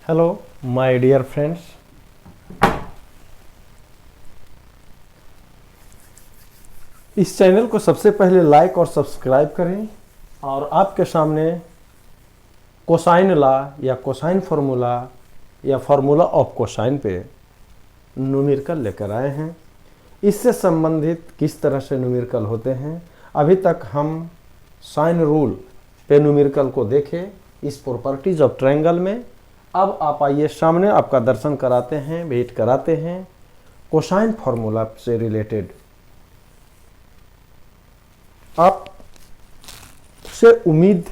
Hello my dear friends, इस channel को सबसे पहले लाइक और सब्सक्राइब करें और आपके सामने कोसाइन लॉ या कोसाइन फार्मूला या फार्मूला ऑफ कोसाइन पे न्यूमेरिकल लेकर आए हैं। इससे संबंधित किस तरह से न्यूमेरिकल होते हैं, अभी तक हम साइन रूल पे न्यूमेरिकल को देखे इस प्रॉपर्टीज ऑफ ट्रायंगल में। अब आप आइए, सामने आपका दर्शन कराते हैं, वेट कराते हैं कोसाइन फार्मूला से रिलेटेड। आप से उम्मीद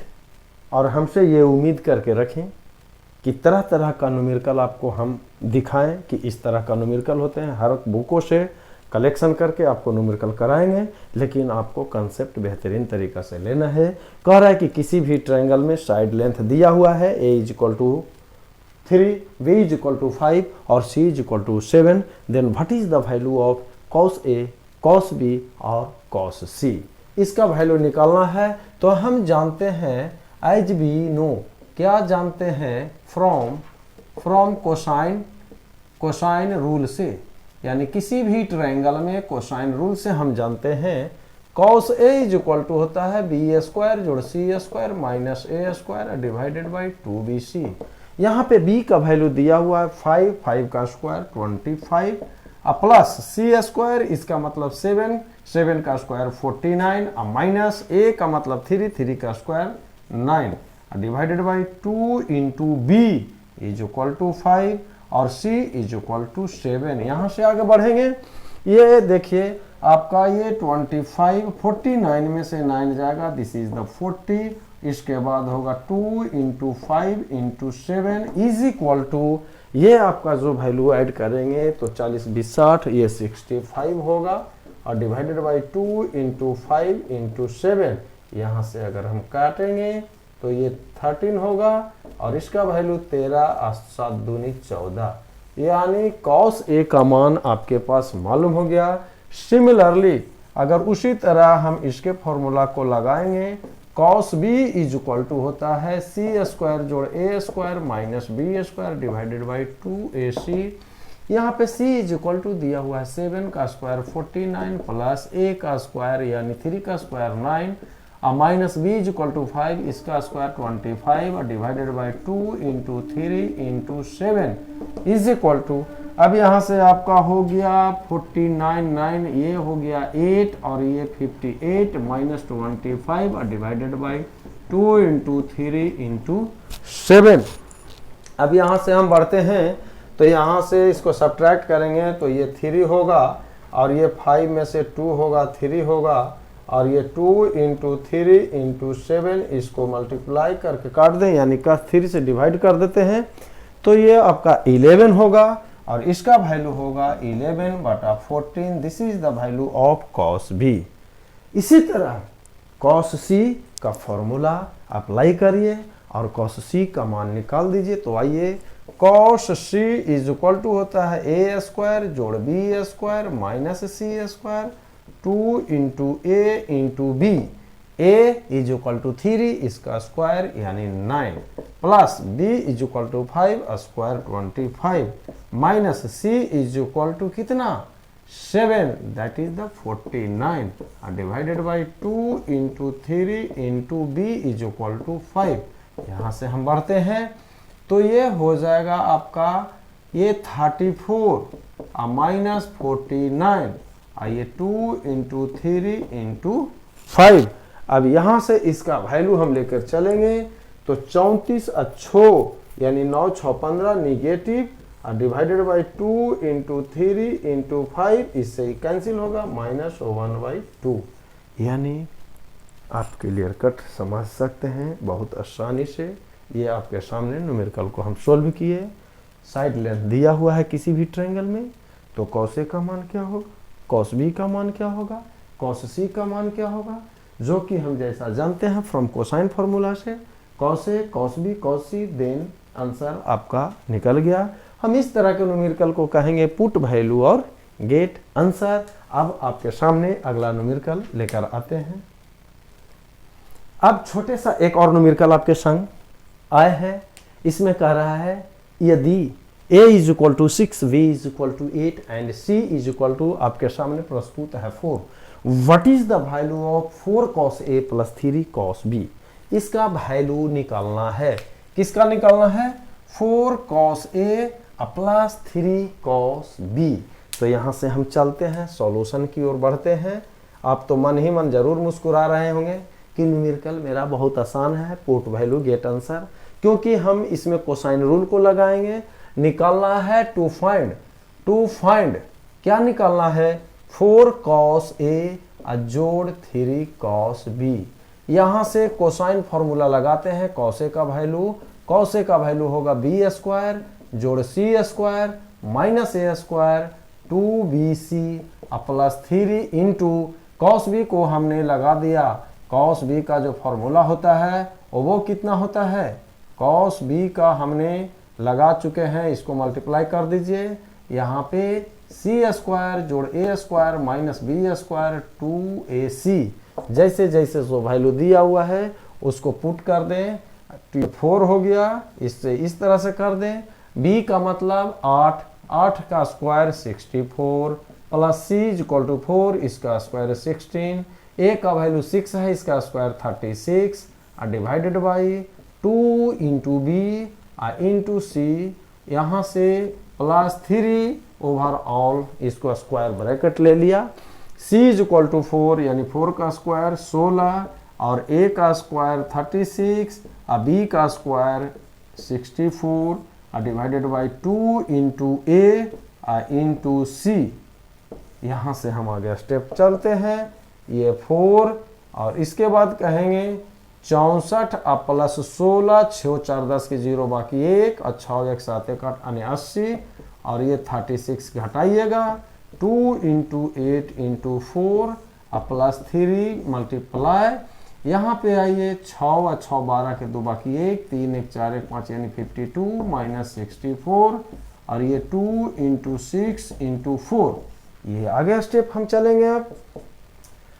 और हमसे ये उम्मीद करके रखें कि तरह तरह का न्यूमेरिकल आपको हम दिखाएं कि इस तरह का न्यूमेरिकल होते हैं। हर बुकों से कलेक्शन करके आपको न्यूमेरिकल कराएंगे, लेकिन आपको कंसेप्ट बेहतरीन तरीका से लेना है। कह रहा है कि किसी भी ट्रायंगल में साइड लेंथ दिया हुआ है, a is equal to 3, b is equal to 5 और c is equal to 7, then what is the value of cos a, cos b और cos c। इसका वैल्यू निकालना है। तो हम जानते हैं एज वी नो, क्या जानते हैं, फ्रॉम कोसाइन रूल से, यानी किसी भी ट्रायंगल में कोसाइन रूल से हम जानते हैं cos a is equal to होता है b स्क्वायर जोड़ c square minus a square divided by 2bc। यहाँ पे b का वैल्यू दिया हुआ है 5 का स्क्वायर 25 प्लस c स्क्वायर, इसका मतलब 7 का स्क्वायर 49 माइनस a का मतलब 3 का square 9 divided by 2 into b is equal to 5 और c इज इक्वल टू 7। यहाँ से आगे बढ़ेंगे, ये देखिए आपका ये 25 49 में से 9 जाएगा, दिस इज द 40। इसके बाद होगा 2 into 5 into 7 is equal to, ये आपका जो वैल्यू ऐड करेंगे तो 40 20 60, ये 65 होगा और डिवाइडेड बाई 2 इंटू 5 इंटू 7, यहाँ से अगर हम काटेंगे तो ये 13 होगा और इसका वैल्यू 13 7 दूनी 14, यानी cos a का मान आपके पास मालूम हो गया। सिमिलरली अगर उसी तरह हम इसके फॉर्मूला को लगाएंगे, cos b is equal to होता है c स्क्वायर जोड़ a square minus b square divided by 2ac। यहाँ पे c इज इक्वल टू दिया हुआ है 7 का स्क्वायर 49 प्लस a का स्क्वायर यानी 3 का square 9 minus b is equal to 5, इसका square 25 divided by 2 into 3 into 7 is equal to, अब यहाँ से आपका हो गया 49 9, ये हो गया 8 और ये 58 minus 25 divided by 2 into 3 into 7। अब यहाँ से हम बढ़ते हैं तो यहाँ से इसको सब्ट्रैक्ट करेंगे तो ये 3 होगा और ये 5 में से 2 होगा 3 होगा और ये 2 इंटू 3 इंटू 7, इसको मल्टीप्लाई करके काट दें, यानी का 3 से डिवाइड कर देते हैं तो ये आपका 11 होगा और इसका वैल्यू होगा 11 बटा 14। This is the value of cos b। इसी तरह cos c का फॉर्मूला अप्लाई करिए और cos c का मान निकाल दीजिए। तो आइए, cos c is equal to होता है a स्क्वायर जोड़ b square minus c square 2 into a into b, a is equal to 3 इसका स्क्वायर यानी 9 plus b is equal to 5 square 25 minus c is equal to कितना 7, that is the 49 divided by 2 into 3 into b is equal to 5। यहाँ से हम बढ़ते हैं तो ये हो जाएगा आपका ये 34 माइनस 49, आइए 2 इंटू 3 इंटू 5। अब यहाँ से इसका वैल्यू हम लेकर चलेंगे तो 34 अच्छो यानी 9 6 15 negative divided by 2 into 3 into 5, इससे ही कैंसिल होगा माइनस 1/2। यानी आप क्लियर कट समझ सकते हैं बहुत आसानी से। ये आपके सामने न्यूमेरिकल को हम सोल्व किए। साइड लेंथ दिया हुआ है किसी भी ट्रायंगल में तो cos a का मान क्या होगा, cos b का मान क्या होगा, cos c का मान क्या होगा, जो कि हम जैसा जानते हैं फ्रॉम कोसाइन फार्मूला से cos a cos b cos c, then answer आपका निकल गया। हम इस तरह के न्यूमेरिकल को कहेंगे पुट वैल्यू और गेट आंसर। अब आपके सामने अगला न्यूमेरिकल लेकर आते हैं। अब छोटे सा एक और न्यूमेरिकल आपके संग आए हैं। इसमें कह रहा है यदि a is equal to 6, b is equal to 8 and c is equal to आपके सामने प्रस्तुत है 4, what is the value of 4 cos a plus 3 cos b? इसका वैल्यू निकालना है। किसका निकालना है? 4 cos a plus 3 cos b। तो यहां से हम चलते हैं, सॉल्यूशन की ओर बढ़ते हैं। आप तो मन ही मन जरूर मुस्कुरा रहे होंगे कि न्यूमेरिकल मेरा बहुत आसान है, पुट वैल्यू गेट आंसर, क्योंकि हम इसमें कोसाइन रूल को लगाएंगे। निकालना है टू फाइंड क्या निकालना है? 4 cos a जोड़ 3 cos b। यहां से कोसाइन फॉर्मूला लगाते हैं। cos a का वैल्यू होगा b स्क्वायर जोड़ c square minus a square 2bc plus 3 into cos b को हमने लगा दिया। cos b का जो फॉर्मूला होता है वो कितना होता है? cos b का हमने लगा चुके हैं, इसको मल्टीप्लाई कर दीजिए। यहाँ पे c स्क्वायर जोड़ a square minus b square 2ac। जैसे जैसे जो वैल्यू दिया हुआ है उसको पुट कर दें, 4 हो गया, इससे इस तरह से कर दें। b का मतलब 8 का square 64 plus c is equal to 4, इसका स्क्वायर 16, a का वैल्यू 6 है, इसका square 36 divided by 2 into B into सी, यहाँ से प्लस 3 ओवर ऑल, इसको स्क्वायर ब्रैकेट ले लिया। c इज इक्वल टू 4 यानी 4 का स्क्वायर 16 और a का स्क्वायर 36 और b का square 64 divided by 2 into a into सी। यहाँ से हम आगे स्टेप चलते हैं। ये 4 और इसके बाद कहेंगे 64 प्लस 16, 6 4 10 के 0 बाकी 1 और 6 1 7 1 8 यानी 80 और ये 36 घटाइएगा 2 इंटू 8 इंटू 4 प्लस 3 मल्टीप्लाई। यहाँ पे आइए 6 और 6 12 के 2 बाकी 1 3 1 4 1 5 यानी 52 माइनस 64 और ये 2 इंटू 6 इंटू 4। ये आगे स्टेप हम चलेंगे।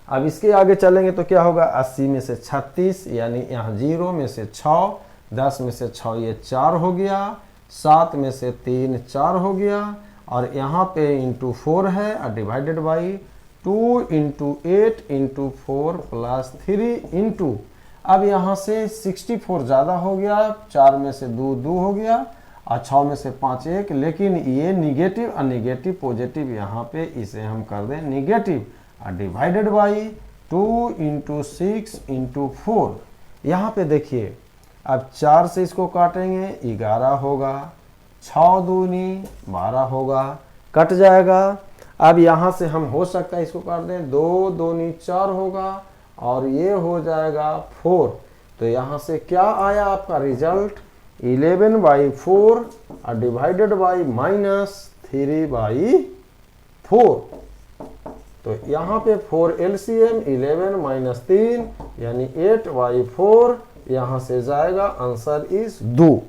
अब इसके आगे चलेंगे तो क्या होगा? 80 में से 36 यानी यहाँ 0 में से 6, 10 में से 6 ये 4 हो गया, 7 में से 3 4 हो गया और यहाँ पे इंटू 4 है और divided by 2 into 8 into 4 plus 3 into, अब यहाँ से 64 ज़्यादा हो गया, 4 में से 2 2 हो गया और 6 में से 5 1, लेकिन ये निगेटिव और निगेटिव पॉजिटिव, यहाँ पे इसे हम कर दें negative divided by 2 into 6 into 4। यहाँ पे देखिए अब 4 से इसको काटेंगे 11 होगा, 6 दूनी 12 होगा, कट जाएगा। अब यहाँ से हम हो सकता है इसको काट दें, 2 दूनी 4 होगा और ये हो जाएगा 4। तो यहाँ से क्या आया आपका रिजल्ट? 11/4 divided by -3/4। तो यहाँ पे 4 LCM 11 माइनस 3 यानी 8/4, यहाँ से जाएगा आंसर इज 2।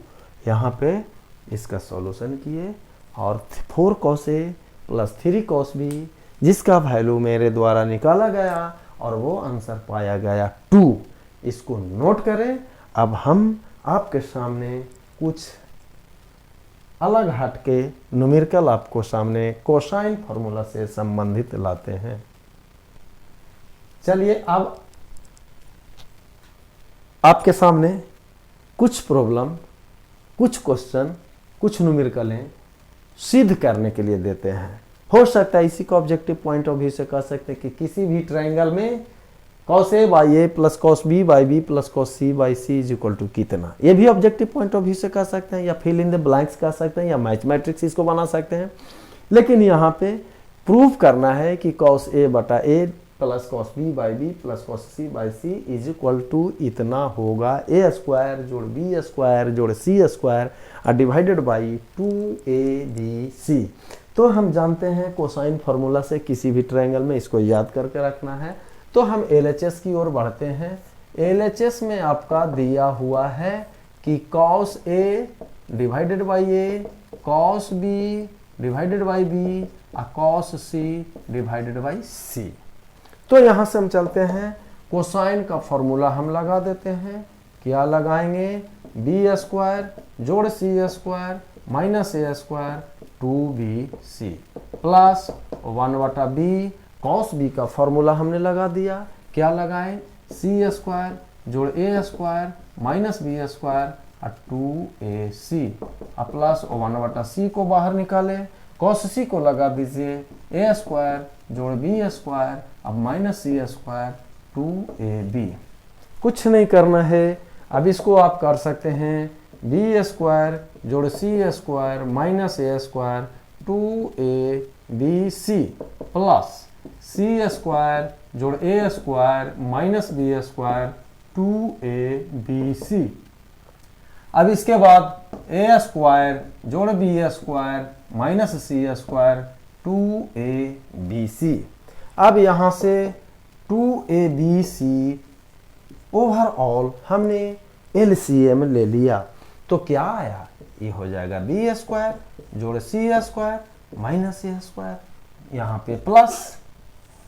यहाँ पे इसका सॉल्यूशन किए और 4 cos A plus 3 cos B जिसका वैल्यू मेरे द्वारा निकाला गया और वो आंसर पाया गया 2। इसको नोट करें। अब हम आपके सामने कुछ अलग हटके न्यूमेरिकल आपको सामने कोसाइन फॉर्मूला से संबंधित लाते हैं। चलिए अब आपके सामने कुछ प्रॉब्लम, कुछ क्वेश्चन, कुछ न्यूमेरिकलें सिद्ध करने के लिए देते हैं। हो सकता है इसी को ऑब्जेक्टिव पॉइंट ऑफ व्यू से कह सकते हैं कि किसी भी ट्रायंगल में cos A by A plus cos B by B plus cos C by C is equal to कितना, ये भी ऑब्जेक्टिव पॉइंट ऑफ व्यू से कह सकते हैं, या फिल इन द ब्लैंक्स कह सकते हैं, या मैथमेटिक्स इसको बना सकते हैं। लेकिन यहाँ पे प्रूव करना है कि cos A बटा A plus cos B by B plus cos C by C is equal to इतना होगा, A स्क्वायर जोड़ B स्क्वायर जोड़ C square divided by 2ABC। तो हम जानते हैं कोसाइन फार्मूला से किसी भी ट्रायंगल में इसको याद करके रखना है। तो हम LHS की ओर बढ़ते हैं। LHS में आपका दिया हुआ है कि cos A divided by A, cos B divided by B और cos C divided by C। तो यहाँ से हम चलते हैं, कोसाइन का फॉर्मूला हम लगा देते हैं। क्या लगाएंगे? B स्क्वायर जोड़ C square minus a square 2bc plus 1/b cos b का फॉर्मूला हमने लगा दिया। क्या लगाएं? सी स्क्वायर जोड़ a square minus b square 2ac plus 1/c को बाहर निकाले, कॉस c को लगा दीजिए, ए स्क्वायर जोड़ बी स्क्वायर अब माइनस सी स्क्वायर 2ab। कुछ नहीं करना है, अब इसको आप कर सकते हैं बी स्क्वायर जोड़ c square minus a square 2abc plus c square जोड़ a square minus b square 2abc। अब इसके बाद ए स्क्वायर जोड़ b square minus c square 2abc। अब यहाँ से 2abc ओवरऑल हमने एलसीएम ले लिया तो क्या आया? ये हो जाएगा बी स्क्वायर जोड़ c square minus a square, यहाँ पे प्लस।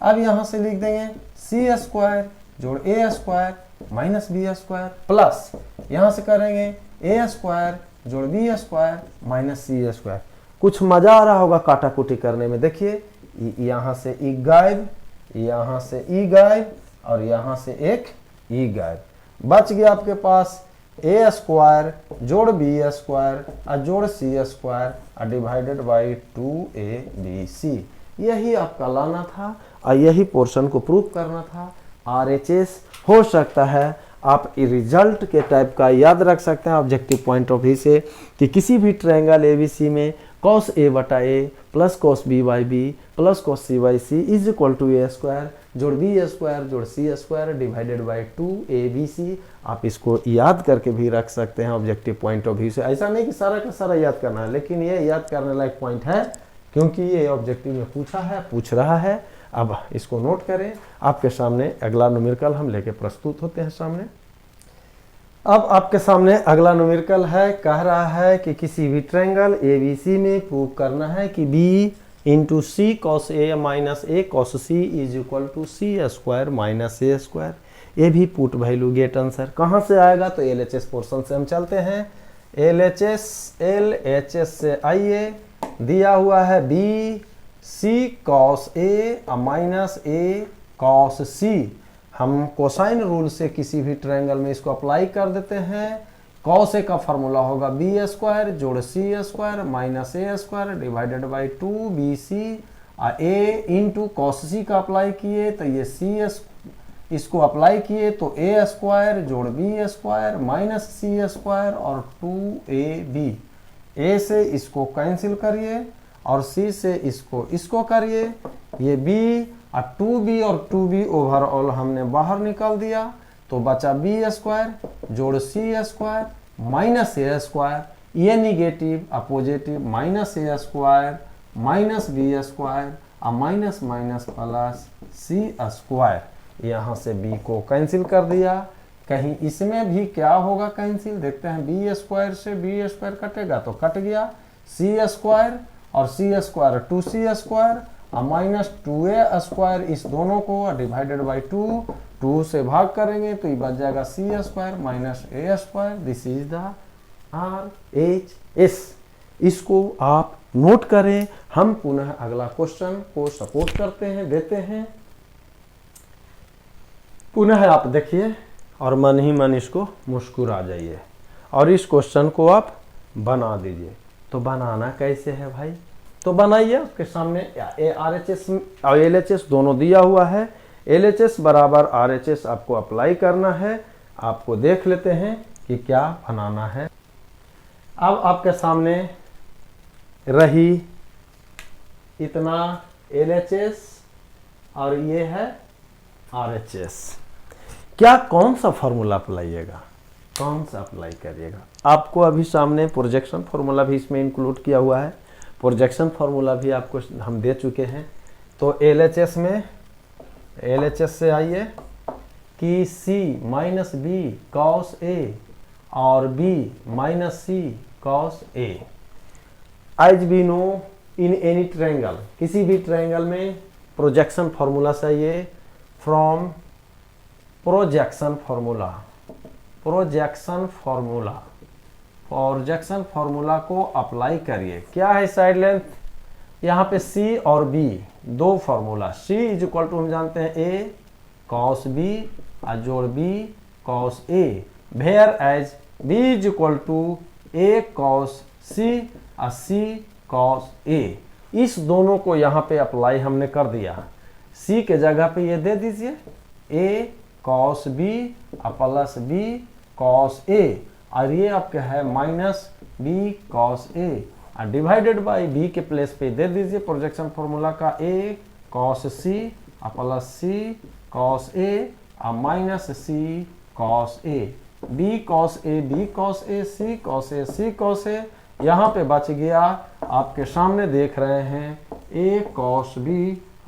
अब यहाँ से लिख देंगे सी स्क्वायर जोड़ a square minus b square plus यहाँ से करेंगे ए स्क्वायर जोड़ b square minus c square. कुछ मजा आ रहा होगा काटा कुटी करने में। देखिए यहाँ से ई गायब, यहाँ से ई गायब और यहाँ से एक ई गायब। बच गया आपके पास ए स्क्वायर जोड़ बी स्क्वायर जोड़ c square divided by 2abc। यही आपका लाना था और यही पोर्शन को प्रूव करना था। RHS हो सकता है आप रिजल्ट के टाइप का याद रख सकते हैं ऑब्जेक्टिव पॉइंट ऑफ व्यू से कि किसी भी ट्रायंगल ABC में cos a/a plus cos b/b plus cos c/c is equal to a square जोड़ बी स्क्वायर जोड़ c square divided by 2abc। आप इसको याद करके भी रख सकते हैं ऑब्जेक्टिव पॉइंट ऑफ व्यू से। ऐसा नहीं कि सारा का सारा याद करना है, लेकिन ये याद करने लायक पॉइंट है क्योंकि ये ऑब्जेक्टिव में पूछ रहा है। अब इसको नोट करें। आपके सामने अगला न्यूमेरिकल हम लेके प्रस्तुत होते हैं सामने। अब आपके सामने अगला न्यूमेरिकल है, कह रहा है कि किसी भी ट्रायंगल ABC में प्रूव करना है कि B into c cos a minus a cos c is equal to c square minus a square. ये भी पुट वैल्यू गेट आंसर कहाँ से आएगा? तो LHS पोर्शन से हम चलते हैं। LHS से आइए, दिया हुआ है B C cos a minus a cos सी। हम कोसाइन रूल से किसी भी ट्रायंगल में इसको अप्लाई कर देते हैं। कॉस ए का फॉर्मूला होगा बी स्क्वायर जोड़ c square minus a square divided by 2bc। A into cos c का अप्लाई किए तो ये सी इसको अप्लाई किए तो ए स्क्वायर जोड़ b square minus c square और 2ab। ए से इसको कैंसिल करिए और सी से इसको करिए। ये b और 2b और 2b ओवरऑल हमने बाहर निकाल दिया तो बचा बी स्क्वायर जोड़ c square minus a square. ये negative positive minus a square minus b square minus minus plus c square. यहाँ से b को कैंसिल कर दिया। कहीं इसमें भी क्या होगा कैंसिल, देखते हैं। बी स्क्वायर से बी स्क्वायर कटेगा तो कट गया। सी स्क्वायर और c square 2c square minus 2a square, इस दोनों को डिवाइडेड बाई 2 से भाग करेंगे तो ये बच जाएगा c square minus a square. This is the RHS। इसको आप नोट करें। हम पुनः अगला क्वेश्चन को सपोर्ट करते हैं, देते हैं। पुनः आप देखिए और मन ही मन इसको मुस्कुरा जाइए और इस क्वेश्चन को आप बना दीजिए। तो बनाना कैसे है भाई? तो बनाइए। आपके सामने RHS और LHS दोनों दिया हुआ है। LHS बराबर RHS आपको अप्लाई करना है। आपको देख लेते हैं कि क्या बनाना है। अब आपके सामने रही इतना LHS और ये है RHS। क्या कौन सा फॉर्मूला अप्लाइएगा, कौन सा अप्लाई करिएगा? आपको अभी सामने प्रोजेक्शन फॉर्मूला भी इसमें इंक्लूड किया हुआ है। प्रोजेक्शन फार्मूला भी आपको हम दे चुके हैं। तो LHS में LHS से आइए कि C minus b cos a और B minus c cos a. As we know in any triangle, किसी भी ट्रायंगल में प्रोजेक्शन फार्मूला से आइए from projection formula. Projection formula projection formula को अप्लाई करिए। क्या है साइड लेंथ, यहाँ पे C और B दो formula, C is equal to हम जानते हैं A cos B जोड़ B cos A, whereas B is equal to A cos C C cos A। इस दोनों को यहाँ पे अप्लाई हमने कर दिया। C के जगह पे ये दे दीजिए A cos B plus B cos A, और ये आपका है माइनस B cos A, और डिवाइडेड बाई B के प्लेस पे दे दीजिए प्रोजेक्शन फॉर्मूला का A cos C plus C cos A और minus C cos A, B cos A B cos A C cos A C cos A। यहाँ पे बच गया आपके सामने देख रहे हैं A cos B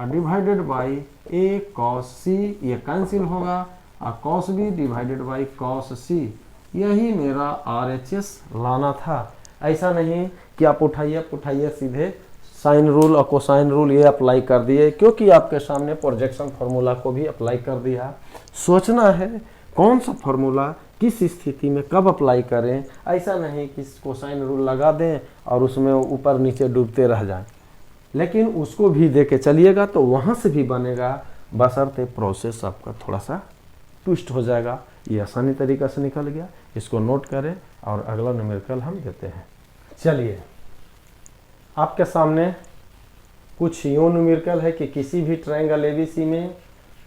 divided by A cos C, ये कैंसिल होगा, और cos B divided by cos C। यही मेरा RHS लाना था। ऐसा नहीं कि आप उठाइए सीधे साइन रूल और कोसाइन रूल ये अप्लाई कर दिए, क्योंकि आपके सामने प्रोजेक्शन फार्मूला को भी अप्लाई कर दिया। सोचना है कौन सा फार्मूला किस स्थिति में कब अप्लाई करें, ऐसा नहीं कि कोसाइन रूल लगा दें और उसमें ऊपर नीचे डूबते रह जाएं, लेकिन उसको भी दे के चलिएगा तो वहाँ से भी बनेगा, बशर्ते प्रोसेस आपका थोड़ा सा ट्विस्ट हो जाएगा। ये आसानी तरीका से निकल गया, इसको नोट करें और अगला न्यूमेरिकल हम देते हैं। चलिए आपके सामने कुछ यूँ न्यूमेरिकल है कि किसी भी ट्रायंगल ABC में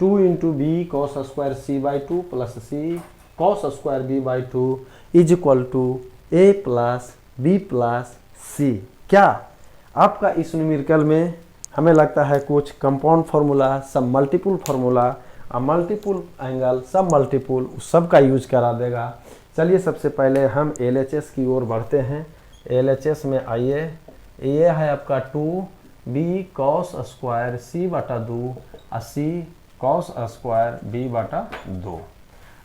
2 into b cos square C/2 प्लस C cos square B/2 is equal to A plus B plus C। क्या आपका इस न्यूमेरिकल में हमें लगता है कुछ कंपाउंड फार्मूला, सब मल्टीपल फार्मूला, मल्टीपल एंगल, सब मल्टीपल, सब का यूज करा देगा। चलिए सबसे पहले हम LHS की ओर बढ़ते हैं। LHS में आइए, ये है आपका 2b cos square C/2 C cos square B/2।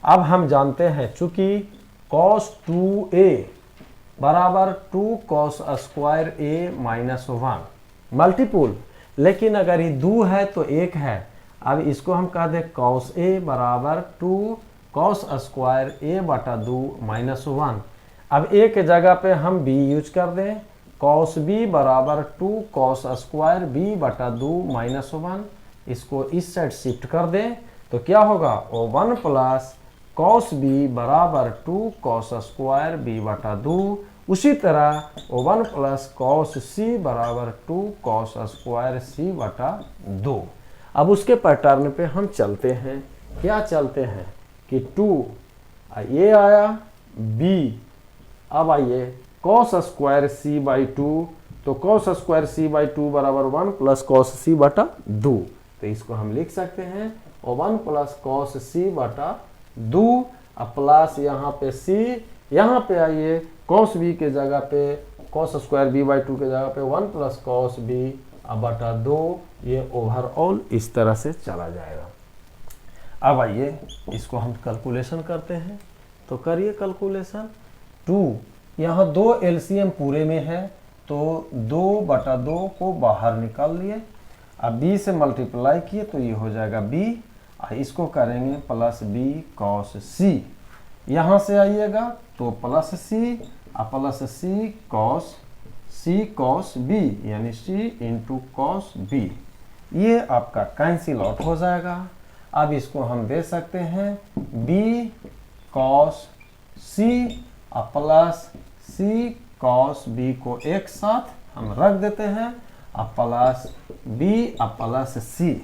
अब हम जानते हैं चूंकि cos 2a बराबर 2 cos square A minus 1 multiple, लेकिन अगर ये 2 है तो 1 है। अब इसको हम कह दें cos A बराबर 2 cos स्क्वायर A/2 माइनस 1। अब A के जगह पे हम B यूज कर दें, cos B बराबर 2 cos स्क्वायर B/2 माइनस 1। इसको इस साइड शिफ्ट कर दें तो क्या होगा, 1 प्लस cos B बराबर 2 cos स्क्वायर B/2। उसी तरह 1 प्लस cos C बराबर 2 cos स्क्वायर C/2। अब उसके पैटर्न पे हम चलते हैं। क्या चलते हैं कि 2 ये आया B, अब आइए cos स्क्वायर C/2, तो cos स्क्वायर C/2 बराबर 1 प्लस cos C/2, तो इसको हम लिख सकते हैं 1 प्लस cos C/2 प्लस यहाँ पे C, यहाँ पे आइए cos B के जगह पे cos स्क्वायर B/2 के जगह पे 1 प्लस cos B/2, ये ओवरऑल इस तरह से चला जाएगा। अब आइए इसको हम कैलकुलेशन करते हैं, तो करिए कैलकुलेशन। 2 यहाँ 2 LCM पूरे में है तो 2/2 को बाहर निकाल लिए, अब B से मल्टीप्लाई किए तो ये हो जाएगा B, इसको करेंगे प्लस B cos C। यहाँ से आइएगा तो प्लस C cos B यानी C इंटू cos B, ये आपका कैंसिल आउट हो जाएगा। अब इसको हम दे सकते हैं B cos C plus C cos B को एक साथ हम रख देते हैं, प्लस B प्लस C।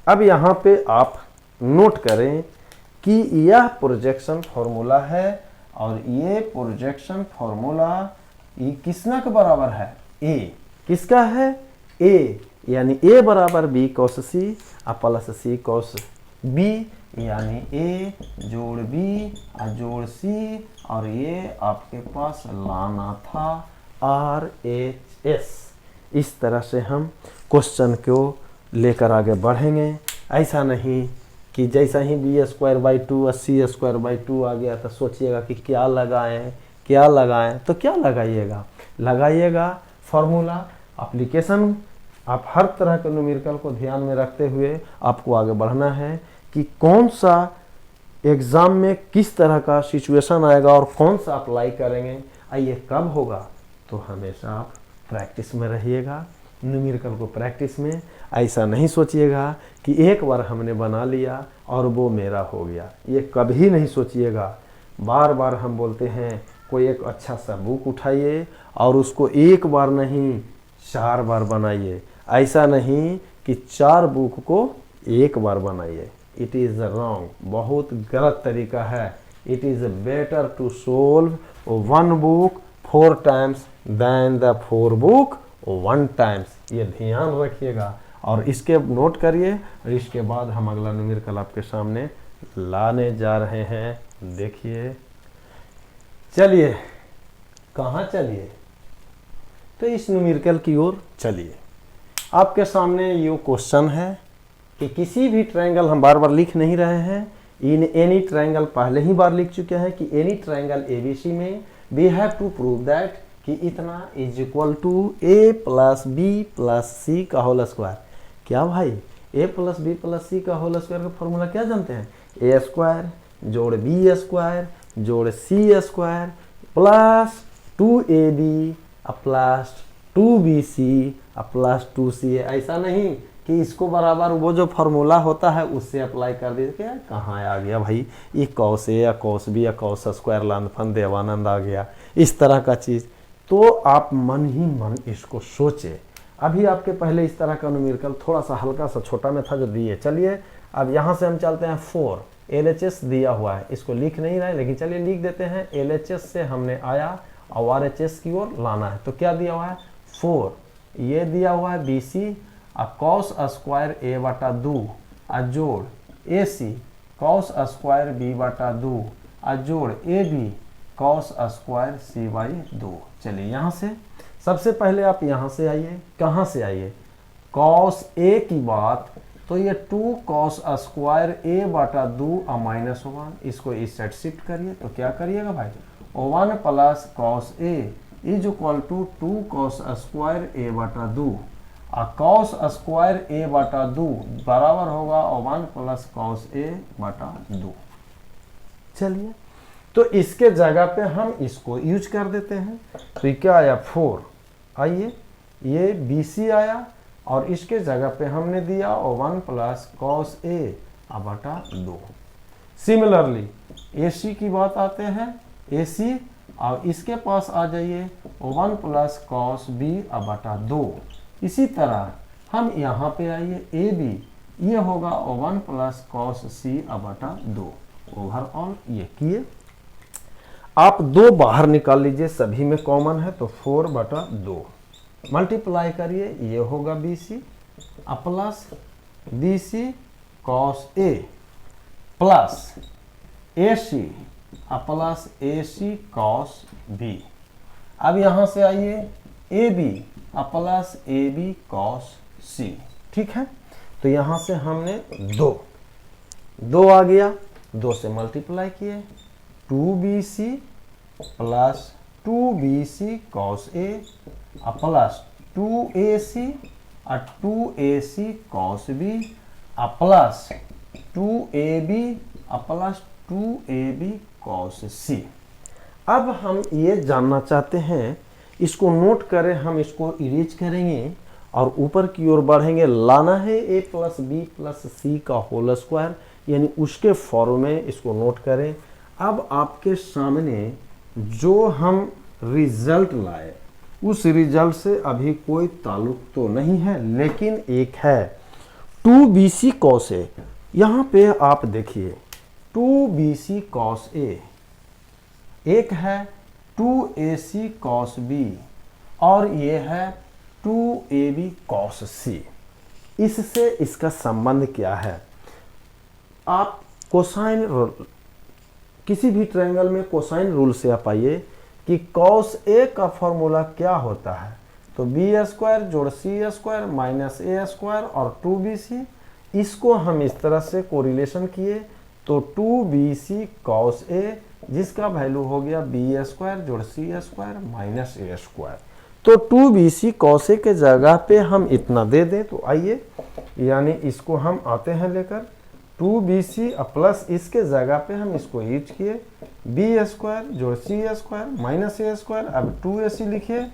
अब यहाँ पे आप नोट करें कि यह प्रोजेक्शन फॉर्मूला है और ये प्रोजेक्शन फॉर्मूला ये किसना के बराबर है, A। किसका है, A, यानी A बराबर B cos C plus C cos B, यानी A जोड़ B जोड़ C, और ये आपके पास लाना था RHS। इस तरह से हम क्वेश्चन को लेकर आगे बढ़ेंगे। ऐसा नहीं कि जैसा ही B²/2 और C²/2 आ गया तो सोचिएगा कि क्या लगाएं, तो क्या लगाइएगा फॉर्मूला एप्लीकेशन। आप हर तरह के न्यूमेरिकल को ध्यान में रखते हुए आपको आगे बढ़ना है कि कौन सा एग्ज़ाम में किस तरह का सिचुएशन आएगा और कौन सा अप्लाई करेंगे। ये कब होगा? तो हमेशा आप प्रैक्टिस में रहिएगा, न्यूमेरिकल को प्रैक्टिस में। ऐसा नहीं सोचिएगा कि एक बार हमने बना लिया और वो मेरा हो गया, ये कभी नहीं सोचिएगा। बार बार हम बोलते हैं कोई एक अच्छा सा बुक उठाइए और उसको एक बार नहीं 4 बार बनाइए। ऐसा नहीं कि 4 बुक को एक बार बनाइए, इट इज़ रॉन्ग, बहुत गलत तरीका है। It is better to solve 1 book 4 times then the 4 book 1 times. ये ध्यान रखिएगा और इसके नोट करिए। और इसके बाद हम अगला न्यूमेरिकल आपके सामने लाने जा रहे हैं। देखिए, चलिए, कहाँ चलिए? तो इस न्यूमेरिकल की ओर चलिए। आपके सामने ये क्वेश्चन है कि किसी भी ट्रायंगल, हम बार बार लिख नहीं रहे हैं, इन एनी ट्रायंगल पहले ही बार लिख चुके हैं कि एनी ट्रायंगल एबीसी में we have to prove that कि इतना is equal to a plus b plus c का होल स्क्वायर। क्या भाई? A plus b plus c का होल स्क्वायर का फॉर्मूला क्या जानते हैं? ए स्क्वायर जोड़ बी स्क्वायर जोड़ c square plus 2ab plus 2bc plus 2ca। ऐसा नहीं कि इसको बराबर वो जो फार्मूला होता है उससे अप्लाई कर दीजिए। कहाँ आ गया भाई ये कॉस ए या कॉस बी या कॉस स्क्वायर लानफन देवानंद आ गया, इस तरह का चीज़। तो आप मन ही मन इसको सोचे। अभी आपके पहले इस तरह का न्यूमेरिकल थोड़ा सा हल्का सा छोटा में था जो दिए। चलिए अब यहाँ से हम चलते हैं 4। LHS दिया हुआ है, इसको लिख नहीं रहे लेकिन चलिए लिख देते हैं। LHS से हमने आया और RHS की ओर लाना है। तो क्या दिया हुआ है? 4। ये दिया हुआ है BC कॉस स्क्वायर ए बटा 2 जोड़ AC कॉस स्क्वायर बी बटा 2 जोड़ AB cos square c by 2। चलिए यहाँ से सबसे पहले आप यहाँ से आइए। कहाँ से आइए? कॉस ए की बात, तो ये 2 कॉस स्क्वायर ए बटा 2 माइनस 1, इसको इस साइड शिफ्ट करिए। तो क्या करिएगा भाई? 1 plus cos a is equal to 2 cos square a बटा 2 कॉस स्क्वायर ए बटा 2 बराबर होगा 1 प्लस कॉस ए बटा 2। चलिए तो इसके जगह पे हम इसको यूज कर देते हैं। तो ये क्या आया? 4। आइए, ये BC आया और इसके जगह पे हमने दिया 1 प्लस कॉस ए बटा 2। सिमिलरली AC की बात आते हैं। AC और इसके पास आ जाइए 1 प्लस कॉस बी बटा 2। इसी तरह हम यहाँ पे आइए AB, ये होगा 1 प्लस कॉस सी बटा 2। ओवरऑल ये किए। आप 2 बाहर निकाल लीजिए, सभी में कॉमन है, तो 4 बटा 2 मल्टीप्लाई करिए, ये होगा BC plus BC cos a plus AC plus AC cos b. अब यहाँ से आइए AB plus AB cos c. ठीक है, तो यहाँ से हमने 2 आ गया, 2 से मल्टीप्लाई किए 2BC plus 2BC cos a plus 2AC 2AC cos b plus 2AB plus 2AB cos c. अब हम ये जानना चाहते हैं, इसको नोट करें, हम इसको इरेज करेंगे और ऊपर की ओर बढ़ेंगे। लाना है a plus b plus c का होल स्क्वायर, यानी उसके फॉर्म में इसको नोट करें। अब आपके सामने जो हम रिजल्ट लाए उस रिजल्ट से अभी कोई ताल्लुक तो नहीं है, लेकिन एक है 2BC कॉस ए। यहाँ पे आप देखिए 2BC कॉस ए, एक है 2AC कॉस बी और ये है 2AB कॉस सी। इससे इसका संबंध क्या है? आप कोसाइन रूल, किसी भी ट्रायंगल में कोसाइन रूल से आप आइए कि कॉस ए का फॉर्मूला क्या होता है। तो बी स्क्वायर जोड़ c square minus a square और 2BC, इसको हम इस तरह से कोरिलेशन किए तो 2BC कॉस ए, जिसका वैल्यू हो गया बी स्क्वायर जोड़ c square minus a square. तो 2BC कॉस ए के जगह पे हम इतना दे दें तो आइए, यानी इसको हम आते हैं लेकर 2bc प्लस इसके जगह पे हम इसको यूज किए बी स्क्वायर जोड़ c square minus a square. अब 2ac लिखिए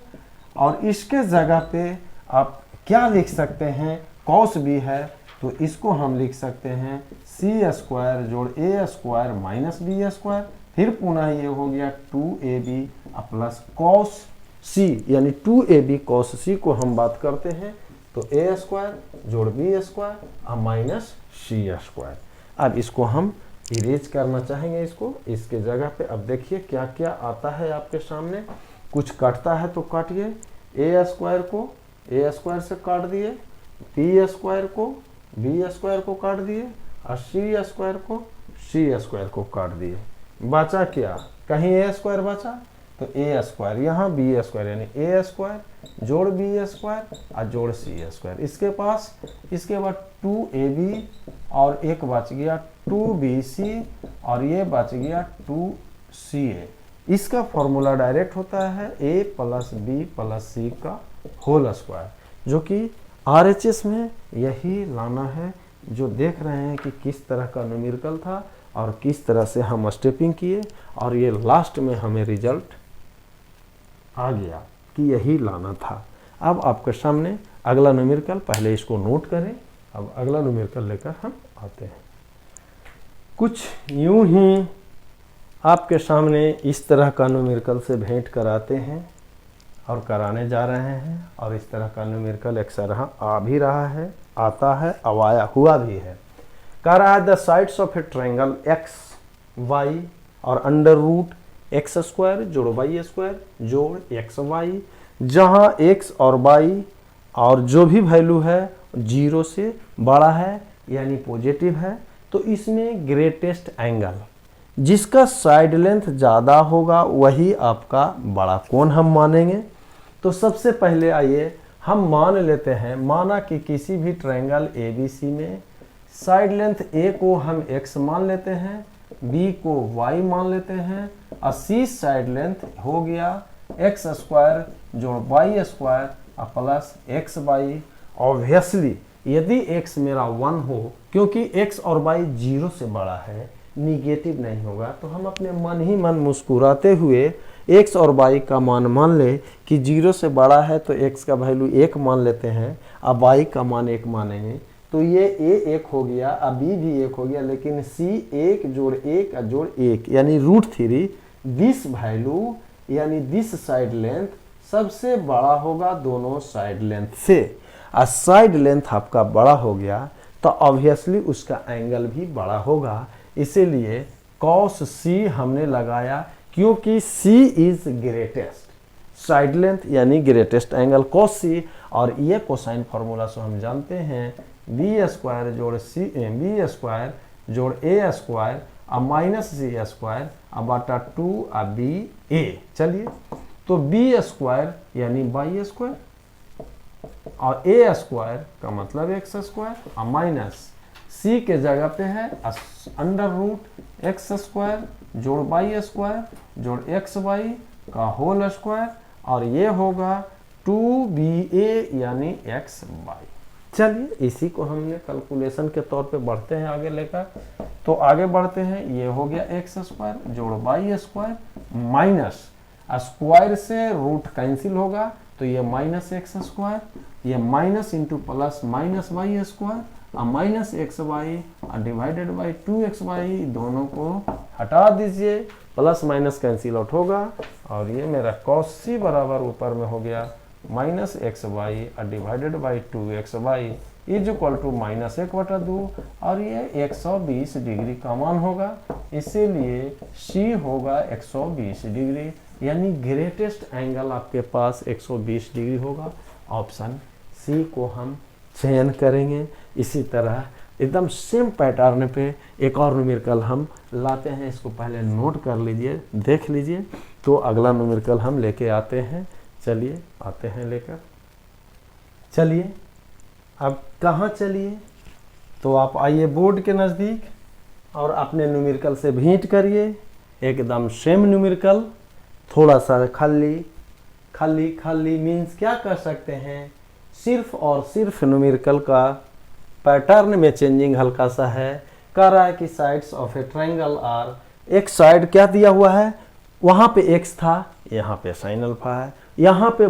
और इसके जगह पे आप क्या लिख सकते हैं, कॉस बी है तो इसको हम लिख सकते हैं सी स्क्वायर जोड़ a square minus b square. फिर पुनः ये हो गया 2ab प्लस कॉस सी, यानी 2ab कॉस सी को हम बात करते हैं तो ए स्क्वायर जोड़ बी स्क्वायर और माइनस सी स्क्वायर। अब इसको हम इरेज करना चाहेंगे इसको इसके जगह पे। अब देखिए क्या क्या आता है आपके सामने, कुछ कटता है तो काटिए, ए स्क्वायर को ए स्क्वायर से काट दिए, बी स्क्वायर को बी स्क्वायर को काट दिए और सी स्क्वायर को सी स्क्वायर को काट दिए। बचा क्या, कहीं ए स्क्वायर बचा तो ए स्क्वायर यहाँ बी स्क्वायर यानी ए स्क्वायर जोड़ बी स्क्वायर और जोड़ सी स्क्वायर इसके पास। इसके बाद 2ab और एक बच गया 2bc और ये बच गया 2ca। इसका फॉर्मूला डायरेक्ट होता है a plus b plus c का होल स्क्वायर, जो कि RHS में यही लाना है। जो देख रहे हैं कि किस तरह का न्यूमेरिकल था और किस तरह से हम स्टेपिंग किए और ये लास्ट में हमें रिजल्ट आ गया कि यही लाना था। अब आपके सामने अगला न्यूमेरिकल, पहले इसको नोट करें, अब अगला न्यूमेरिकल लेकर हम आते हैं। कुछ यूं ही आपके सामने इस तरह का न्यूमेरिकल से भेंट कराते हैं और कराने जा रहे हैं और इस तरह का न्यूमेरिकल अक्सर आ भी रहा है, आता है, अवाया हुआ भी है। कह रहा है the sides of a triangle x y और अंडर रूट एक्स स्क्वायर जोड़ वाई स्क्वायर जोड़ एक्स वाई, जहाँ एक्स और वाई और जो भी वैल्यू है 0 से बड़ा है यानी पॉजिटिव है, तो इसमें ग्रेटेस्ट एंगल जिसका साइड लेंथ ज़्यादा होगा वही आपका बड़ा कोण हम मानेंगे। तो सबसे पहले आइए हम मान लेते हैं, माना कि किसी भी ट्रायंगल ABC में साइड लेंथ A को हम x मान लेते हैं, B को y मान लेते हैं और C साइड लेंथ हो गया x स्क्वायर जोड़ y square plus x y. Obviously यदि x मेरा 1 हो, क्योंकि x और y 0 से बड़ा है, निगेटिव नहीं होगा, तो हम अपने मन ही मन मुस्कुराते हुए x और y का मान मान ले कि 0 से बड़ा है तो x का वैल्यू 1 मान लेते हैं, अब y का मान 1 मानेंगे तो ये a 1 हो गया, अब b भी 1 हो गया, लेकिन c 1 जोड़ 1 जोड़ 1 यानी √3। दिस वैल्यू यानी दिस साइड लेंथ सबसे बड़ा होगा दोनों साइड लेंथ से। और साइड लेंथ आपका बड़ा हो गया तो ऑब्वियसली उसका एंगल भी बड़ा होगा, इसीलिए cos c हमने लगाया, क्योंकि c is greatest side length यानी ग्रेटेस्ट एंगल cos c। और ये कोसाइन फार्मूला से हम जानते हैं बी स्क्वायर जोड़ सी बी स्क्वायर जोड़ ए स्क्वायर और माइनस सी स्क्वायर अब बटा 2 और बी ए। चलिए तो बी स्क्वायर यानी वाई स्क्वायर और ए स्क्वायर का मतलब एक्स स्क्वायर और माइनस सी के जगह पे है अंडर रूट एक्स स्क्वायर जोड़ वाई स्क्वायर जोड़ एक्स वाई का होल स्क्वायर और ये होगा 2ba यानी एक्स वाई। चलिए इसी को हमने कैलकुलेशन के तौर पे बढ़ते हैं आगे लेकर, तो आगे बढ़ते हैं। ये हो गया एक्स स्क्वायर जोड़ वाई स्क्वायर माइनस स्क्वायर से रूट कैंसिल होगा तो ये माइनस एक्स स्क्वायर, ये minus into plus minus y square और minus x y divided by 2xy, दोनों को हटा दीजिए, प्लस माइनस कैंसिल आउट होगा और ये मेरा cos c बराबर ऊपर में हो गया minus x y divided by 2xy is equal to minus 1/2 और ये 120 डिग्री का मान होगा, इसीलिए c होगा 120 डिग्री, यानी ग्रेटेस्ट एंगल आपके पास 120 डिग्री होगा। ऑप्शन सी को हम चयन करेंगे। इसी तरह एकदम सेम पैटर्न पे एक और न्यूमेरिकल हम लाते हैं, इसको पहले नोट कर लीजिए, देख लीजिए, तो अगला न्यूमेरिकल हम लेके आते हैं। चलिए आते हैं लेकर, चलिए अब कहाँ चलिए, तो आप आइए बोर्ड के नज़दीक और अपने न्यूमेरिकल से भेंट करिए। एकदम सेम न्यूमेरिकल, थोड़ा सा खाली खाली खाली मीन्स क्या कर सकते हैं, सिर्फ और सिर्फ न्यूमेरिकल का पैटर्न में चेंजिंग हल्का सा है, कह रहा है कि sides of a triangle are, एक साइड क्या दिया हुआ है, वहां पे x था, यहाँ पे साइन अल्फा है, यहाँ पे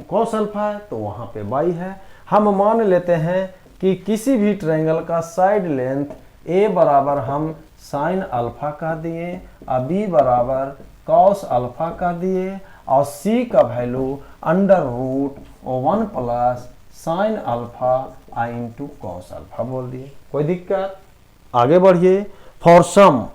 कॉस अल्फा है, तो वहां पे y है। हम मान लेते हैं कि किसी भी ट्रायंगल का साइड लेंथ a बराबर हम साइन अल्फा का दिए और b बराबर कॉस अल्फा का दिए और c का value under root 1 plus sine alpha आई इंटू कॉस अल्फा बोल दिए। कोई दिक्कत? आगे बढ़िए। फॉर सम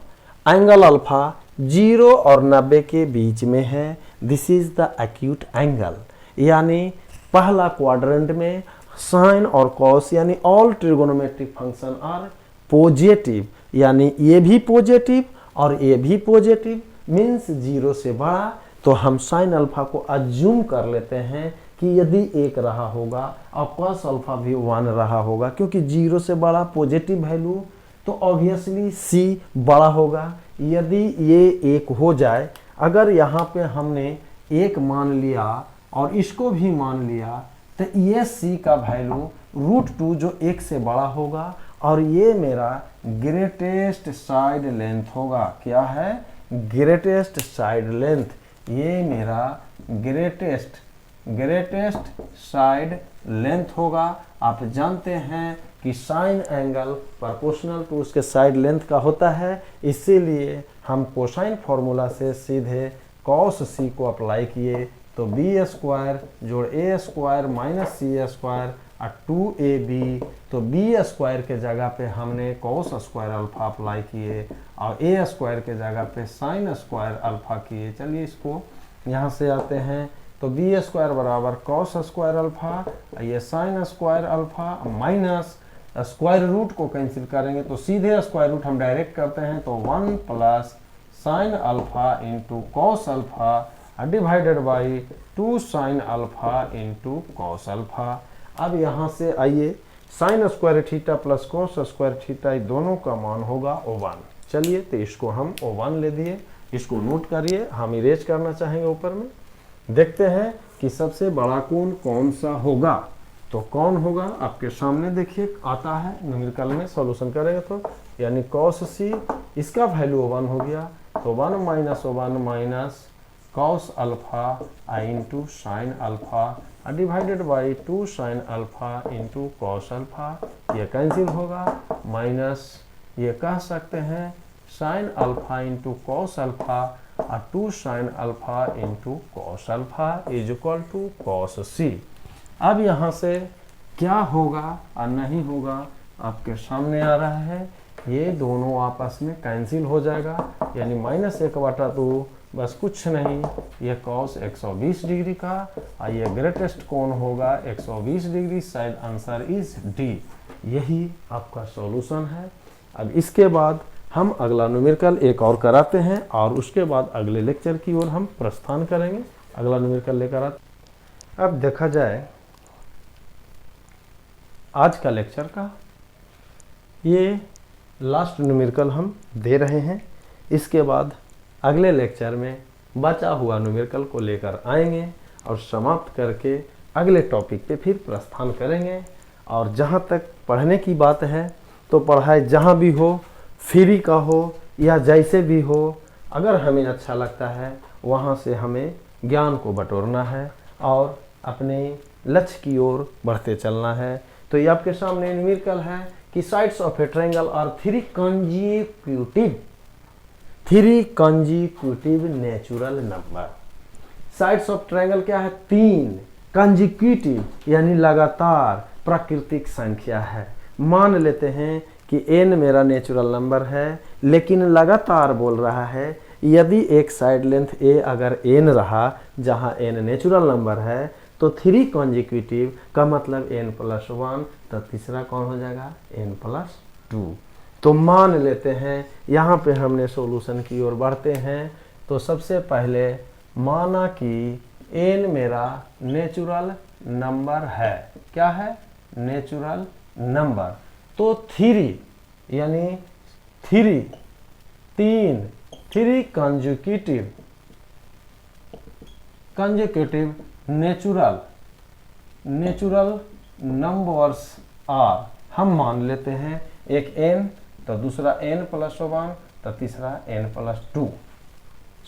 एंगल अल्फा 0 और 90 के बीच में है, this is the acute angle, यानी पहला क्वाड्रेंट में साइन और कॉस यानी all trigonometric function are positive, यानी ये भी पॉजिटिव और ये भी पॉजिटिव, मीन्स 0 से बड़ा। तो हम साइन अल्फा को अज्यूम कर लेते हैं कि यदि 1 रहा होगा और कॉस अल्फा भी 1 रहा होगा, क्योंकि 0 से बड़ा पॉजिटिव वैल्यू तो ऑब्वियसली c बड़ा होगा। यदि ये 1 हो जाए, अगर यहाँ पे हमने 1 मान लिया और इसको भी मान लिया, तो ये c का वैल्यू √2 जो 1 से बड़ा होगा और ये मेरा ग्रेटेस्ट साइड लेंथ होगा। क्या है? ग्रेटेस्ट साइड लेंथ, ये मेरा ग्रेटेस्ट साइड लेंथ होगा। आप जानते हैं कि साइन एंगल प्रोपोर्शनल टू उसके साइड लेंथ का होता है, इसीलिए हम कोसाइन फॉर्मूला से सीधे cos c को अप्लाई किए, तो b स्क्वायर जोड़ a square minus c square और 2ab, तो b स्क्वायर के जगह पे हमने cos स्क्वायर अल्फा अप्लाई किए और a स्क्वायर के जगह पे साइन स्क्वायर अल्फा किए। चलिए इसको यहाँ से आते हैं, तो b स्क्वायर बराबर cos स्क्वायर अल्फा, ये sine square alpha minus square root को कैंसिल करेंगे तो सीधे स्क्वायर रूट हम डायरेक्ट करते हैं, तो 1 plus sine alpha into cos alpha divided by 2 sine alpha into cos alpha. अब यहाँ से आइए, sine square theta plus cos square theta दोनों का मान होगा 1। चलिए तो इसको हम 1 ले दिए, इसको नोट करिए, हम इरेज करना चाहेंगे ऊपर में। देखते हैं कि सबसे बड़ा कोण कौन सा होगा। तो कौन होगा आपके सामने देखिए आता है, न्यूमेरिकल में सॉल्यूशन करेंगे तो, यानी cos c, इसका वैल्यू 1 हो गया, तो 1 minus 1 minus cos alpha I into sine alpha divided by 2 sine alpha into cos alpha, ये कैंसिल होगा, माइनस ये कह सकते हैं sine alpha into cos alpha और 2 sine alpha into cos alpha is equal to cos c। अब यहाँ से क्या होगा और नहीं होगा आपके सामने आ रहा है, ये दोनों आपस में कैंसिल हो जाएगा, यानी -1/2 बस कुछ नहीं, ये cos 120 डिग्री का और ये ग्रेटेस्ट कोण होगा 120 डिग्री, शायद आंसर इज डी। यही आपका सॉल्यूशन है। अब इसके बाद हम अगला न्यूमेरिकल एक और कराते हैं और उसके बाद अगले लेक्चर की ओर हम प्रस्थान करेंगे, अगला न्यूमेरिकल लेकर आते। अब देखा जाए आज का लेक्चर का ये लास्ट न्यूमेरिकल हम दे रहे हैं, इसके बाद अगले लेक्चर में बचा हुआ न्यूमेरिकल को लेकर आएंगे और समाप्त करके अगले टॉपिक पे फिर प्रस्थान करेंगे। और जहाँ तक पढ़ने की बात है तो पढ़ाई जहाँ भी हो, फ्री का हो या जैसे भी हो, अगर हमें अच्छा लगता है वहाँ से हमें ज्ञान को बटोरना है और अपने लक्ष्य की ओर बढ़ते चलना है। तो ये आपके सामने न्यूमेरिकल है कि sides of a triangle are 3 consecutive natural number. Sides of triangle क्या है? 3 कंजिक्यूटिव यानी लगातार प्राकृतिक संख्या है। मान लेते हैं कि n मेरा नेचुरल नंबर है, लेकिन लगातार बोल रहा है यदि एक साइड लेंथ a अगर n रहा जहां n नेचुरल नंबर है तो 3 कंजिक्यूटिव का मतलब n+1, तो तीसरा कौन हो जाएगा? n+2। तो मान लेते हैं यहाँ पे हमने सॉल्यूशन की ओर बढ़ते हैं। तो सबसे पहले माना कि n मेरा नेचुरल नंबर है। क्या है? Natural number. तो 3 यानी 3 कंजिक्यूटिव नेचुरल नंबर्स आर, हम मान लेते हैं एक n तो दूसरा n प्लस 1, तो तीसरा n प्लस 2।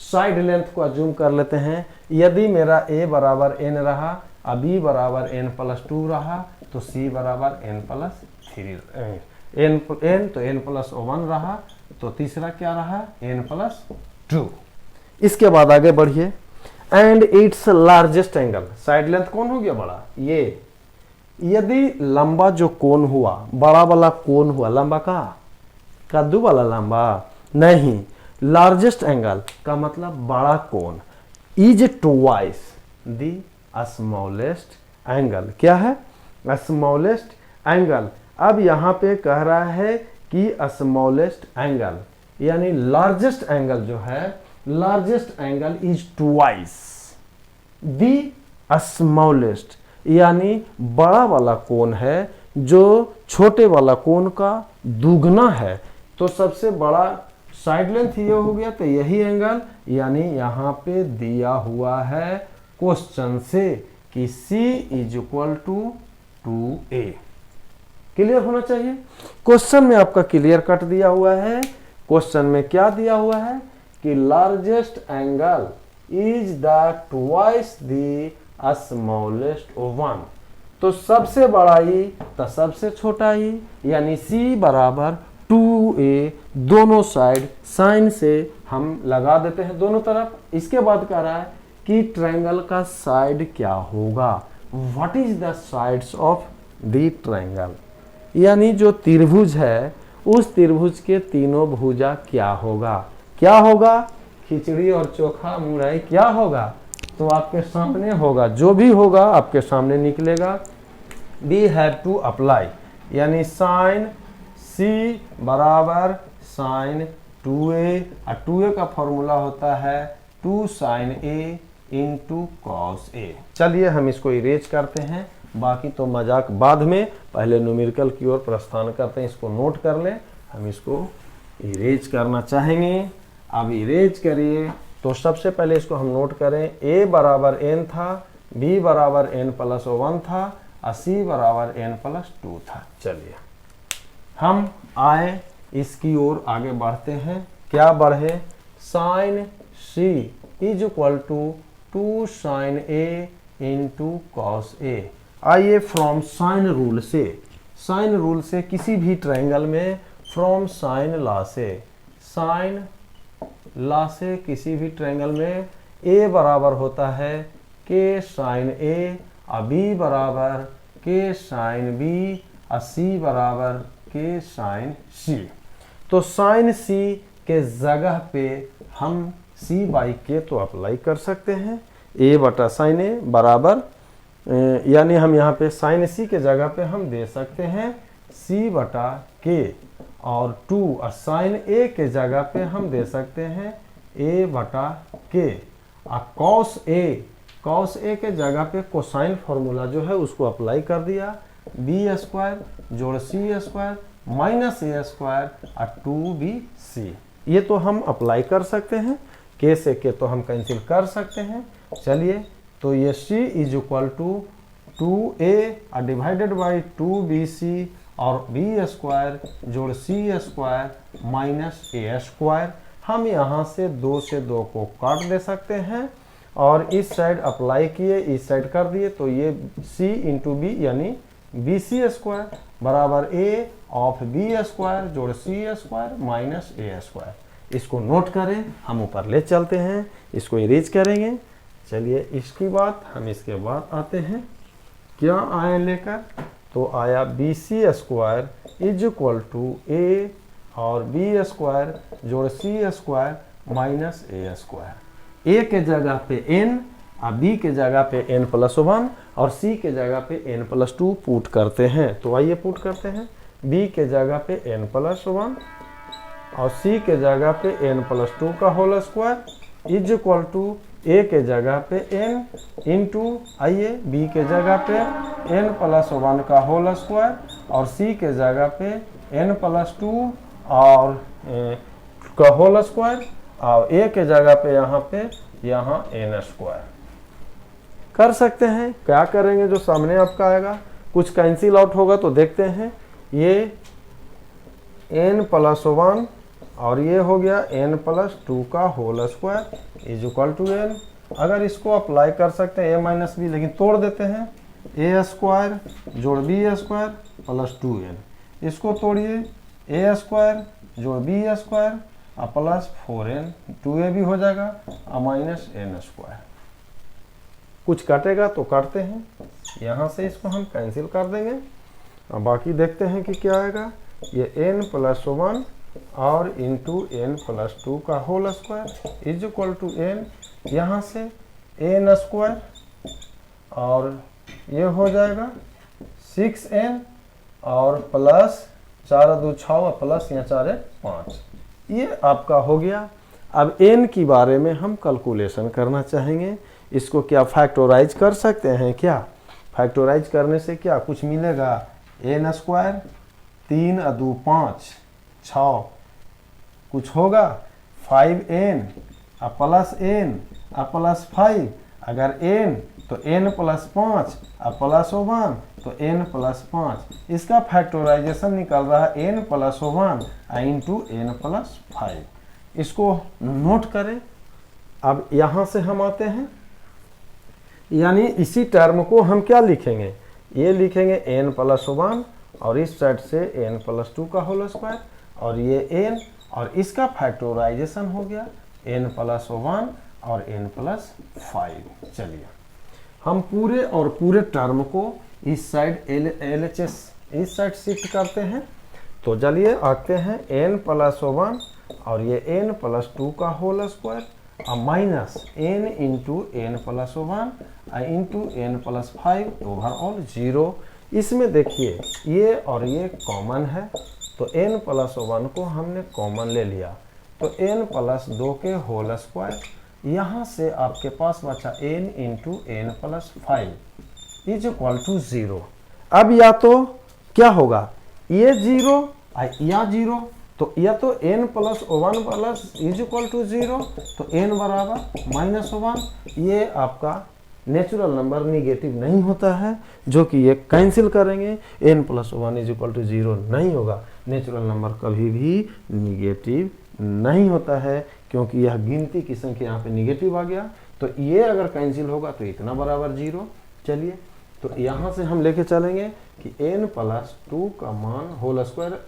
साइड लेंथ को अज्यूम कर लेते हैं। यदि मेरा a बराबर n रहा, b बराबर n प्लस 2 रहा, तो c बराबर n प्लस 3, n तो n प्लस 1 रहा, तो तीसरा क्या रहा, n प्लस 2। इसके बाद आगे बढ़िए। And its largest angle, side length कौन हो गया बड़ा, ये। यदि लंबा जो कोण हुआ, बड़ा वाला कोण हुआ, लंबा का कद्दू वाला लंबा नहीं, लार्जेस्ट एंगल का मतलब बड़ा कोण, is twice the smallest angle. क्या है, स्मॉलेस्ट एंगल। अब यहां पे कह रहा है कि स्मॉलेस्ट एंगल यानी लार्जेस्ट एंगल जो है, largest angle is twice the smallest, यानी बड़ा वाला कोण है जो छोटे वाला कोण का दुगना है। तो सबसे बड़ा साइड लेंथ ये हो गया, तो यही एंगल, यानी यहां पे दिया हुआ है क्वेश्चन से कि C is equal to 2a। Clear होना चाहिए। क्वेश्चन में आपका क्लियर कट दिया हुआ है। क्वेश्चन में क्या दिया हुआ है कि largest angle is the twice the smallest one. तो सबसे बड़ा ई तो सबसे छोटा ई, यानी C बराबर 2a। दोनों साइड साइन से हम लगा देते हैं दोनों तरफ। इसके बाद कह रहा है कि ट्रायंगल का साइड क्या होगा, what is the sides of the triangle, यानी जो त्रिभुज है उस त्रिभुज के तीनों भुजा क्या होगा। क्या होगा, खिचड़ी और चोखा मुरई क्या होगा, तो आपके सामने होगा, जो भी होगा आपके सामने निकलेगा। वी हैव टू अप्लाई, यानी साइन C बराबर साइन 2a, और 2a का फॉर्मूला होता है 2 sine a into cos a। चलिए हम इसको इरेज करते हैं, बाकी तो मजाक बाद में, पहले न्यूमेरिकल की ओर प्रस्थान करते हैं। इसको नोट कर लें, हम इसको इरेज करना चाहेंगे। अब इरेज करिए, तो सबसे पहले इसको हम नोट करें। a बराबर n था, b बराबर n प्लस 1 था, और c बराबर n प्लस 2 था। चलिए हम आए इसकी ओर आगे बढ़ते हैं। क्या बढ़े, sine C is equal to 2 sine a into cos a। आइए फ्रॉम साइन रूल से, साइन रूल से किसी भी ट्रायंगल में फ्रॉम साइन लॉ से, साइन लॉ से किसी भी ट्रायंगल में a बराबर होता है k साइन a, और b बराबर k साइन b, और c बराबर k साइन c। तो साइन c के जगह पे हम c बाई k तो अप्लाई कर सकते हैं। a बटा साइन a बराबर, यानी हम यहाँ पे साइन c के जगह पे हम दे सकते हैं c बटा k, और 2 और साइन a के जगह पे हम दे सकते हैं a बटा k, और कॉस a के जगह पे कोसाइन फॉर्मूला जो है उसको अप्लाई कर दिया। बी स्क्वायर जोड़ c square minus a square और 2bc, ये तो हम अप्लाई कर सकते हैं। k से k तो हम कैंसिल कर सकते हैं। चलिए, तो ये c is equal to 2a divided by 2bc और b स्क्वायर जोड़ c square minus a square. हम यहाँ से 2 से 2 को काट दे सकते हैं, और इस साइड अप्लाई किए, इस साइड कर दिए, तो ये c इंटू बी यानी bc स्क्वायर बराबर a ऑफ b स्क्वायर जोड़ c square minus a square. इसको नोट करें, हम ऊपर ले चलते हैं, इसको इरेज करेंगे। चलिए, इसकी बात हम इसके बाद आते हैं। क्या आए लेकर, तो आया bc square is equal to a और b स्क्वायर जोड़ c square minus a square. a के जगह पे n और b के जगह पे n प्लस 1 और c के जगह पे n प्लस 2 पुट करते हैं। तो आइए पुट करते हैं। b के जगह पे n प्लस 1 और c के जगह पे n प्लस 2 का whole square is equal to a के जगह पे n इंटू, आइए b के जगह पे n प्लस 1 का होल स्क्वायर और c के जगह पे n प्लस 2 और का होल स्क्वायर, और a के जगह पे यहाँ n स्क्वायर कर सकते हैं। क्या करेंगे, जो सामने आपका आएगा कुछ कैंसिल आउट होगा, तो देखते हैं। ये n प्लस 1 और ये हो गया n प्लस 2 का whole square is equal to n। अगर इसको अप्लाई कर सकते हैं a माइनस बी, लेकिन तोड़ देते हैं, ए स्क्वायर जोड़ बी स्क्वायर प्लस 2n। इसको तोड़िए, ए स्क्वायर जोड़ बी स्क्वायर और प्लस 4n, 2a भी हो जाएगा और माइनस n स्क्वायर। कुछ कटेगा तो काटते हैं, यहाँ से इसको हम कैंसिल कर देंगे और बाकी देखते हैं कि क्या आएगा। ये n प्लस 1 और इंटू n प्लस 2 का whole square is equal to n, यहाँ से n स्क्वायर और ये हो जाएगा 6n और प्लस 4 2 6 और प्लस यहाँ 4 1 5। ये आपका हो गया। अब n की बारे में हम कैलकुलेशन करना चाहेंगे। इसको क्या फैक्टराइज कर सकते हैं क्या? फैक्टराइज करने से क्या कुछ मिलेगा, n स्क्वायर 3 और 2 5 6 कुछ होगा 5n और प्लस n और प्लस 5, अगर n तो n प्लस 5 और प्लस 1 तो n प्लस 5। इसका फैक्टराइजेशन निकल रहा है n plus 1 into n plus 5। इसको नोट करें। अब यहाँ से हम आते हैं, यानी इसी टर्म को हम क्या लिखेंगे, ये लिखेंगे n प्लस 1 और इस साइड से n प्लस 2 का होल स्क्वायर और ये n और इसका फैक्टराइजेशन हो गया n प्लस 1 और n प्लस 5। चलिए हम पूरे और पूरे टर्म को इस साइड LHS इस साइड शिफ्ट करते हैं। तो चलिए आते हैं n प्लस 1 और ये n प्लस 2 का होल स्क्वायर और minus n into n plus 1 into n plus 5 overall 0। इसमें देखिए ये और ये कॉमन है, तो n प्लस 1 को हमने कॉमन ले लिया, तो n प्लस 2 के होल स्क्वायर, यहाँ से आपके पास बचा n into n plus 5 is equal to 0। अब या तो क्या होगा, ये 0 या 0, तो या तो n plus 1 plus is equal to 0, तो n बराबर माइनस 1। ये आपका नेचुरल नंबर निगेटिव नहीं होता है, जो कि ये कैंसिल करेंगे, n plus 1 is equal to 0 नहीं होगा। नेचुरल नंबर कभी भी निगेटिव नहीं होता है, क्योंकि यह गिनती की संख्या यहाँ पे निगेटिव आ गया, तो ये अगर कैंसिल होगा तो इतना बराबर 0। चलिए तो यहाँ से हम लेके चलेंगे कि n प्लस 2 का मान whole square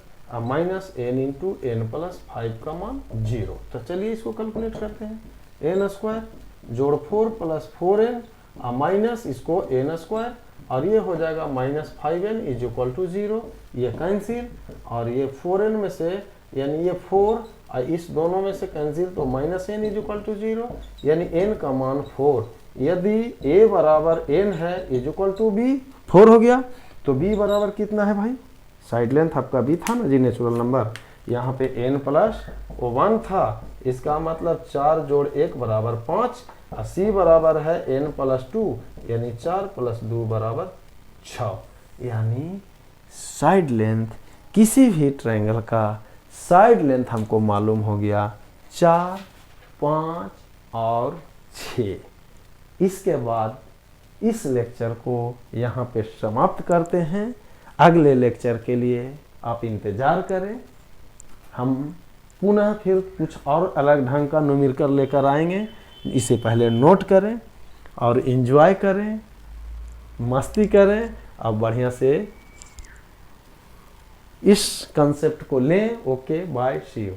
minus n into n plus 5 का मान 0। तो चलिए इसको कैलकुलेट करते हैं। n स्क्वायर जोड़ 4 प्लस 4n माइनस इसको n स्क्वायर और ये हो जाएगा minus 5n is equal to 0। ये कैंसिल और ये 4n में से यानी ये 4 और इस दोनों में से कैंसिल, तो minus n is equal to 0, यानी n का मान 4। यदि a बराबर n है इज इक्वल टू b, 4 हो गया, तो b बराबर कितना है भाई, साइड लेंथ आपका b था ना जी, नेचुरल नंबर। यहाँ पे n प्लस 1 था, इसका मतलब 4 जोड़ 1 बराबर 5 और c बराबर है n प्लस 2, यानी 4 प्लस 2 बराबर 6। यानी साइड लेंथ किसी भी ट्रायंगल का साइड लेंथ हमको मालूम हो गया 4, 5 और 6। इसके बाद इस लेक्चर को यहाँ पे समाप्त करते हैं। अगले लेक्चर के लिए आप इंतज़ार करें, हम पुनः फिर कुछ और अलग ढंग का न्यूमेरिकल लेकर आएंगे। इसे पहले नोट करें और एंजॉय करें, मस्ती करें और बढ़िया से इस कंसेप्ट को लें। Okay bye, see you.